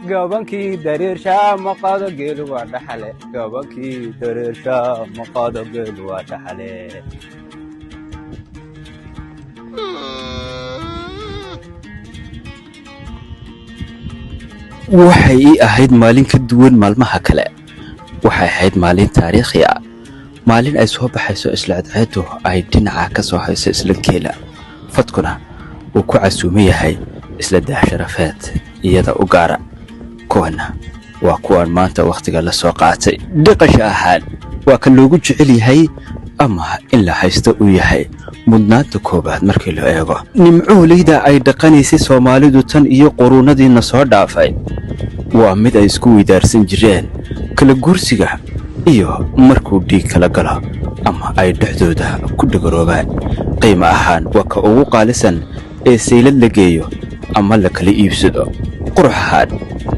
gabankii dareershaa maqaado geelu waa dhaxale gabankii dareershaa maqaado geelu waa dhaxale waxay ii ahayd maalin ka duwan maalmaha kale. waxay ahayd maalin taariikhi ah, maalin ay soo baxayso isla cadceedu ay dhinaca ka soo hayso isla geela, fadkuna uu ku casuuman yahay isla daahsharafeed iyada u gaara. kuwana waa kuwan maanta wakhtiga la soo qaatay. dhiqasha ahaan waa ka loogu jecel yahay ama in la haysto uu yahay mudnaanta koobaad markii loo eego nimcooleyda ay dhaqanaysay Soomaalidu tan iyo quruunadiina soo dhaafay. waa mid ay isku weydaarsan jireen kala guursiga iyo markuu dhiig kala galo ama ay dhexdooda ku dhagaroobaan. qiimo ahaan waa ka ugu qaalisan ee saylad la geeyo ama la kala iibsado. qurux ahaan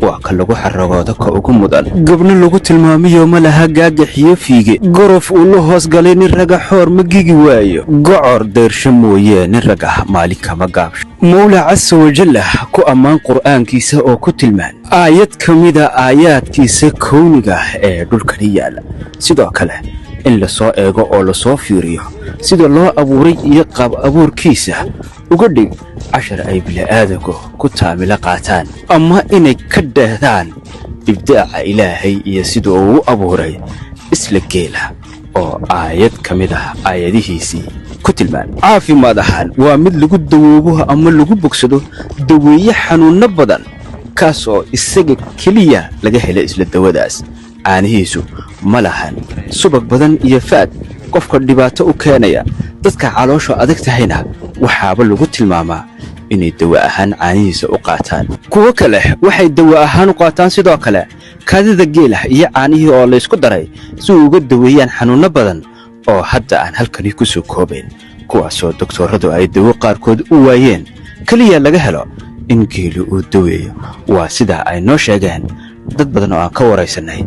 waa ka lagu xaragooda ka ugu mudan. gabno lagu tilmaamayo ma laha gaagaxiyo fiige, gorof uu la hoos galay nin raga xoor ma gigi waayo, gocor dayrsho mooyee nin raga maalin kama gaabsho. mawla casa wajallah ku ammaan qur'aankiisa oo ku tilmaan aayad ka mida aayaadkiisa kowniga ee dhulkani yaala. sidoo kale in la soo eego oo la soo fiiriyo sida loo abuuray iyo qaab abuurkiisa uga dhig cashar ay bini'aadanku ku taamilo qaataan ama inay ka dheedaan ibdaaca ilaahay iyo sida uu u abuuray isla geela oo aayad ka mid ah aayadihiisii ku tilmaan. caafimaad ahaan waa mid lagu dawoobo ama lagu bogsado daweeye xanuunno badan, kaas oo isaga keliya laga hela isla dawadaas. caanihiisu ma lahan subag badan iyo faad qofka dhibaato u keenaya. dadka caloosha adag tahayna waxaaba lagu tilmaamaa inay dawo ahaan caanihiisa u qaataan. kuwo kale waxay dawo ahaan u qaataan sidoo kale kaadida geela iyo caanihii oo la isku daray si uga daweeyaan xanuunno badan oo hadda aan halkani ku soo koobayn, kuwaasoo doktoradu ay dawo qaarkood u waayeen keliya laga helo in geelu uu daweeyo. waa sida ay noo sheegeen dad badan oo aan ka waraysanay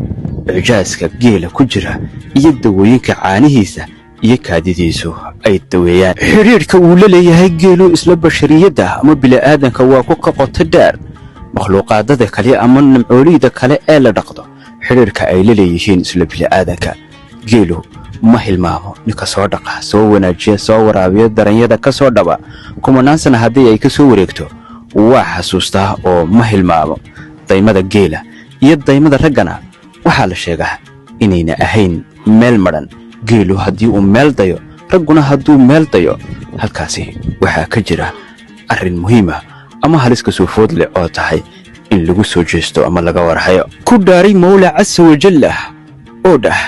cijaaska geela ku jira iyo dawooyinka caanihiisa iyo kaadidiisu ay daweeyaan. xiriirka uu la leeyahay geelu isla bashariyadda ama bini'aadanka waa ku qoto dheer. makhluuqaadada kale ama nimcooleyda kale ee la dhaqdo xiriirka ay la leeyihiin isla bini'aadanka. geelu ma hilmaamo ninka soo dhaqa, soo wanaajiya, soo waraabiya, daranyada ka soo dhaba. kumanaan sana haddii ay ka soo wareegto waa xasuustaa oo ma hilmaamo. daymada geela iyo daymada raggana waxaa la sheegaa inayna ahayn meel madhan. geelu haddii uu meel dayo, ragguna hadduu meel dayo, halkaasi waxaa ka jira arrin muhiima ama halis ka soo food leh oo tahay in lagu soo jeesto ama laga warhayo. ku dhaaray mawla casa wajallah oo dhah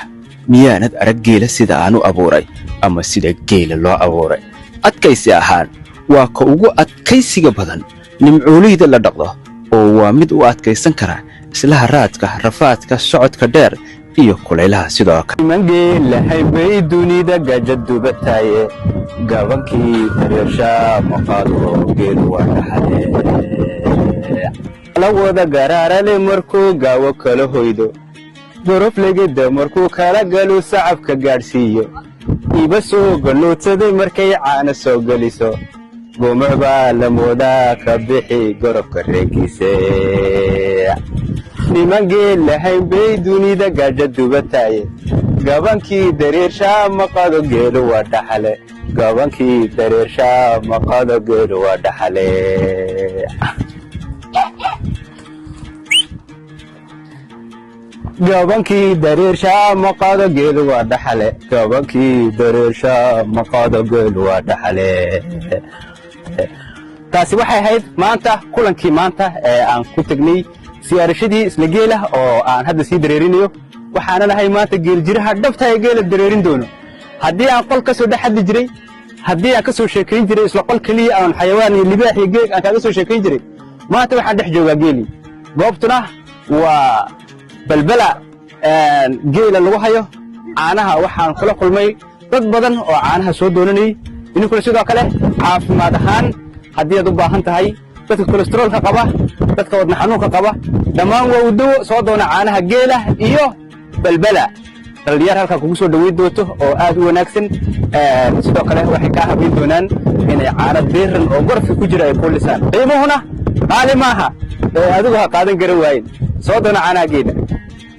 miyaanad arag geela sida aan u abuuray ama sida geela loo abuuray. adkaysi ahaan waa ka ugu adkaysiga badan nimcooleyda la dhaqdo oo waa mid u adkaysan kara isla haraadka, rafaadka, socodka dheer iyo kulaylaha sidoo kale. mangeelahay bay dunida gajadubataye gabankii dareershaa maqaado geelu waa dhaxale la wada garaarale markuu gaawo kala hoydo, gorof legeda markuu kala galo sacabka gaadhsiiyo, iba soo galloodsaday markay caana soo geliso, gumuc baa la moodaa ka bixi gorofka reegiise. niman geelahayn bay dunida gajadubataye gabankii dareershaa maqaado geelu waa dhaxale gabankii dareershaa maqaado geelu waa dhaxale. gabankii dareershaa maqaado geelu waa dhaxale gabankii dareershaa maqaado geelu waa dhaxale. taasi waxay ahayd maanta kulankii maanta ee aan ku tegnay siyaarashadii isla geela oo aan hadda sii dareerinayo. waxaana nahay maanta geeljiraha dhabta ee geela dareerin doono. haddii aan qol ka soo dhex hadli jiray, haddii aan ka soo sheekayn jiray isla qol keliya aan xayawaan iyo libaax iyo geeg aan kaaga soo sheekayn jiray, maanta waxaan dhex joogaa geelii. goobtuna waa balbala geela lagu hayo. caanaha waxaan kula kulmay dad badan oo caanaha soo doonanayay. idinkuna sidoo kale caafimaad ahaan haddii aad u baahan tahay, dadka kolestaroolka qaba, dadka wadna xanuunka qaba, dhammaan waa u dawo soo doona caanaha geela iyo balbala. dhalinyar halkaa kugu soo dhaweyn doonto oo aad u wanaagsan. sidoo kale waxay kaa habayn doonaan inay caano diiran oo gorofka ku jira ay ku lisaan qiimuhuna qaali maaha ee adigu ha qaadan garan waayin soo doona caanaha geela